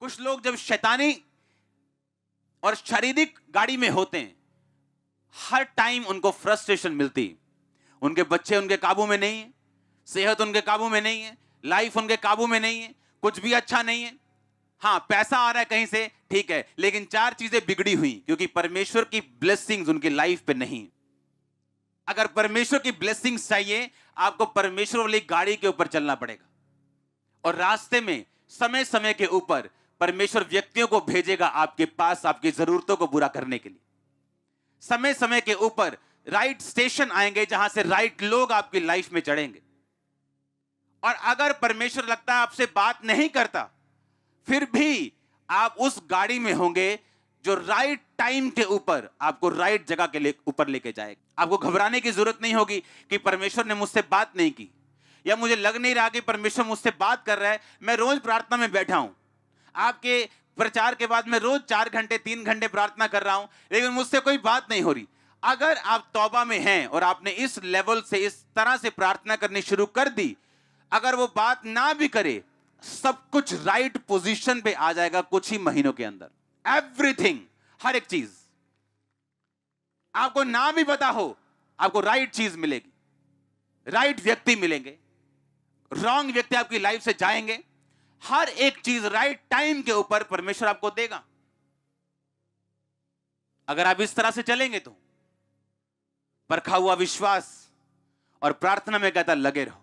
कुछ लोग जब शैतानी और शारीरिक गाड़ी में होते हैं, हर टाइम उनको फ्रस्ट्रेशन मिलती है। उनके बच्चे उनके काबू में नहीं है, सेहत उनके काबू में नहीं है, लाइफ उनके काबू में नहीं है, कुछ भी अच्छा नहीं है। हाँ, पैसा आ रहा है कहीं से, ठीक है, लेकिन चार चीजें बिगड़ी हुई क्योंकि परमेश्वर की ब्लेसिंग्स उनकी लाइफ पे नहीं। अगर परमेश्वर की ब्लेसिंग्स चाहिए, आपको परमेश्वर वाली गाड़ी के ऊपर चलना पड़ेगा। और रास्ते में समय समय के ऊपर परमेश्वर व्यक्तियों को भेजेगा आपके पास आपकी जरूरतों को पूरा करने के लिए। समय समय के ऊपर राइट स्टेशन आएंगे जहां से राइट लोग आपकी लाइफ में चढ़ेंगे। और अगर परमेश्वर लगता है आपसे बात नहीं करता, फिर भी आप उस गाड़ी में होंगे जो राइट टाइम के ऊपर आपको राइट जगह के ऊपर लेके जाएगा। आपको घबराने की जरूरत नहीं होगी कि परमेश्वर ने मुझसे बात नहीं की, या मुझे लग नहीं रहा कि परमेश्वर मुझसे बात कर रहा है। मैं रोज प्रार्थना में बैठा हूं, आपके प्रचार के बाद मैं रोज 4 घंटे 3 घंटे प्रार्थना कर रहा हूं, लेकिन मुझसे कोई बात नहीं हो रही। अगर आप तौबा में हैं और आपने इस लेवल से इस तरह से प्रार्थना करनी शुरू कर दी, अगर वो बात ना भी करे, सब कुछ राइट पोजीशन पे आ जाएगा कुछ ही महीनों के अंदर। एवरीथिंग, हर एक चीज, आपको ना भी पता हो, आपको राइट चीज मिलेगी, राइट व्यक्ति मिलेंगे, रॉन्ग व्यक्ति आपकी लाइफ से जाएंगे। हर एक चीज राइट टाइम के ऊपर परमेश्वर आपको देगा। अगर आप इस तरह से चलेंगे तो परखा हुआ विश्वास और प्रार्थना में कहता लगे रहो।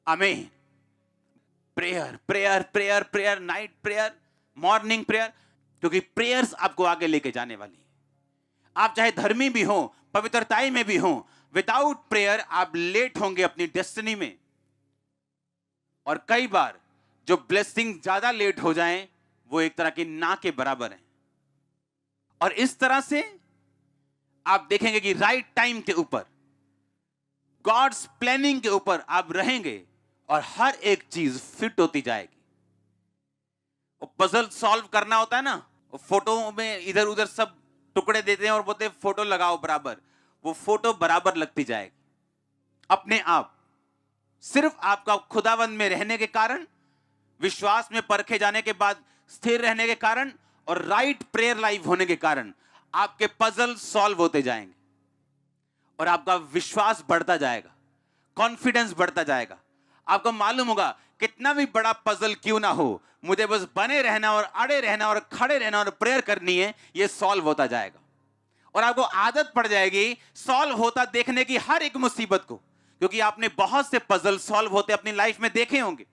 आमीन। Prayer prayer prayer prayer, night prayer, morning prayer, क्योंकि प्रेयर्स आपको आगे लेके जाने वाली है। आप चाहे धर्मी भी हो, पवित्रताई में भी हो, विदाउट प्रेयर आप लेट होंगे अपनी डेस्टिनी में। और कई बार जो ब्लेसिंग ज्यादा लेट हो जाएं, वो एक तरह की ना के बराबर है। और इस तरह से आप देखेंगे कि राइट टाइम के ऊपर, गॉड्स प्लानिंग के ऊपर आप रहेंगे और हर एक चीज फिट होती जाएगी। वो पजल सॉल्व करना होता है ना, वो फोटो में इधर उधर सब टुकड़े देते हैं और बोलते हैं फोटो लगाओ बराबर, वो फोटो बराबर लगती जाएगी अपने आप। सिर्फ आपका खुदावंद में रहने के कारण, विश्वास में परखे जाने के बाद स्थिर रहने के कारण और राइट प्रेयर लाइफ होने के कारण आपके पजल सॉल्व होते जाएंगे और आपका विश्वास बढ़ता जाएगा, कॉन्फिडेंस बढ़ता जाएगा। आपको मालूम होगा कितना भी बड़ा पजल क्यों ना हो, मुझे बस बने रहना और अड़े रहना और खड़े रहना और प्रेयर करनी है, ये सॉल्व होता जाएगा। और आपको आदत पड़ जाएगी सॉल्व होता देखने की हर एक मुसीबत को, क्योंकि आपने बहुत से पजल सॉल्व होते अपनी लाइफ में देखे होंगे।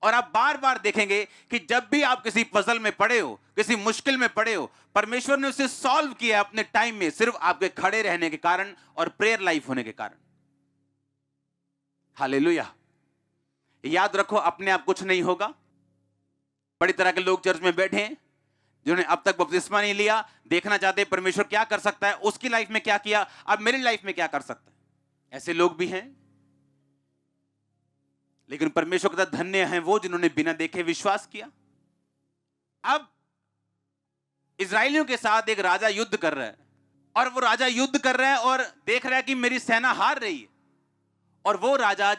और आप बार बार देखेंगे कि जब भी आप किसी पजल में पड़े हो, किसी मुश्किल में पड़े हो, परमेश्वर ने उसे सॉल्व किया अपने टाइम में, सिर्फ आपके खड़े रहने के कारण और प्रेयर लाइफ होने के कारण। हालेलुया। याद रखो, अपने आप कुछ नहीं होगा। बड़ी तरह के लोग चर्च में बैठे हैं जिन्होंने अब तक बपतिस्मा नहीं लिया, देखना चाहते परमेश्वर क्या कर सकता है, उसकी लाइफ में क्या किया, अब मेरी लाइफ में क्या कर सकता है। ऐसे लोग भी हैं। लेकिन परमेश्वर कहता धन्य हैं वो जिन्होंने बिना देखे विश्वास किया। अब इजरायलियों के साथ एक राजा युद्ध कर रहा है, और वो राजा युद्ध कर रहा है और देख रहा है कि मेरी सेना हार रही है। और वो राजा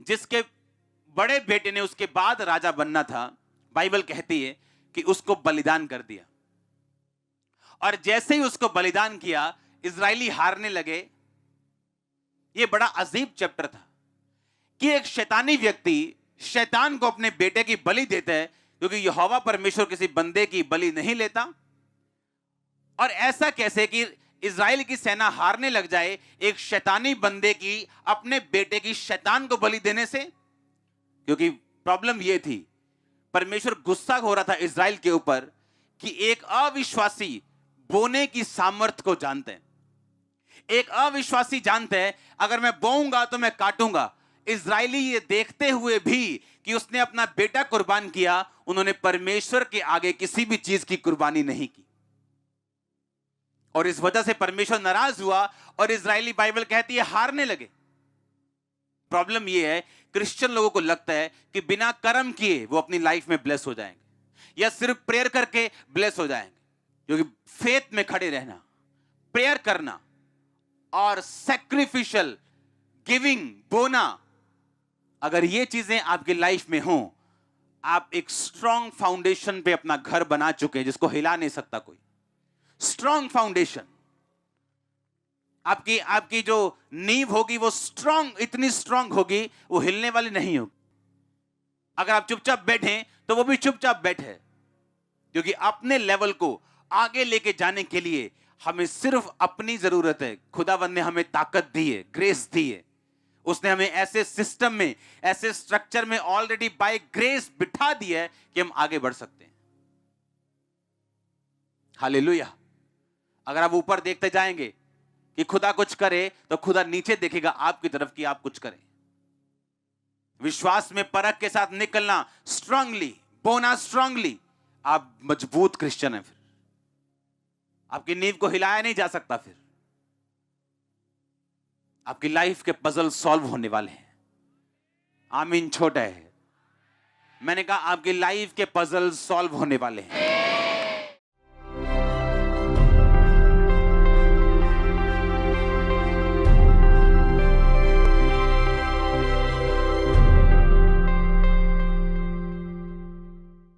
जिसके बड़े बेटे ने उसके बाद राजा बनना था, बाइबल कहती है कि उसको बलिदान कर दिया। और जैसे ही उसको बलिदान किया, इजरायली हारने लगे। ये बड़ा अजीब चैप्टर था कि एक शैतानी व्यक्ति शैतान को अपने बेटे की बलि देता है, क्योंकि यहोवा परमेश्वर किसी बंदे की बलि नहीं लेता। और ऐसा कैसे कि इजराइल की सेना हारने लग जाए एक शैतानी बंदे की अपने बेटे की शैतान को बलि देने से। क्योंकि प्रॉब्लम यह थी, परमेश्वर गुस्सा हो रहा था इजराइल के ऊपर कि एक अविश्वासी बोने की सामर्थ्य को जानते हैं। एक अविश्वासी जानते हैं अगर मैं बोऊंगा तो मैं काटूंगा। इजरायली ये देखते हुए भी कि उसने अपना बेटा कुर्बान किया, उन्होंने परमेश्वर के आगे किसी भी चीज की कुर्बानी नहीं की। और इस वजह से परमेश्वर नाराज हुआ और इजरायली, बाइबल कहती है, हारने लगे। प्रॉब्लम यह है, क्रिश्चियन लोगों को लगता है कि बिना कर्म किए वो अपनी लाइफ में ब्लेस हो जाएंगे या सिर्फ प्रेयर करके ब्लेस हो जाएंगे। क्योंकि फेथ में खड़े रहना, प्रेयर करना और सैक्रिफिशियल गिविंग, बोना, अगर ये चीजें आपकी लाइफ में हो, आप एक स्ट्रॉन्ग फाउंडेशन पे अपना घर बना चुके हैं जिसको हिला नहीं सकता कोई। स्ट्रॉन्ग फाउंडेशन, आपकी आपकी जो नींव होगी वो स्ट्रॉन्ग, इतनी स्ट्रॉन्ग होगी वो हिलने वाली नहीं होगी। अगर आप चुपचाप बैठे तो वो भी चुपचाप बैठे, क्योंकि अपने लेवल को आगे लेके जाने के लिए हमें सिर्फ अपनी जरूरत है। खुदावंद ने हमें ताकत दी है, ग्रेस दी है। उसने हमें ऐसे सिस्टम में, ऐसे स्ट्रक्चर में ऑलरेडी बाय ग्रेस बिठा दिया है कि हम आगे बढ़ सकते हैं। हालेलुया। अगर आप ऊपर देखते जाएंगे कि खुदा कुछ करे तो खुदा नीचे देखेगा आपकी तरफ कि आप कुछ करें। विश्वास में परख के साथ निकलना, स्ट्रांगली बोना, स्ट्रांगली, आप मजबूत क्रिश्चियन हैं। फिर आपकी नींव को हिलाया नहीं जा सकता। फिर आपकी लाइफ के पजल सॉल्व होने वाले हैं। आमीन। छोटा है, मैंने कहा आपकी लाइफ के पजल सॉल्व होने वाले हैं।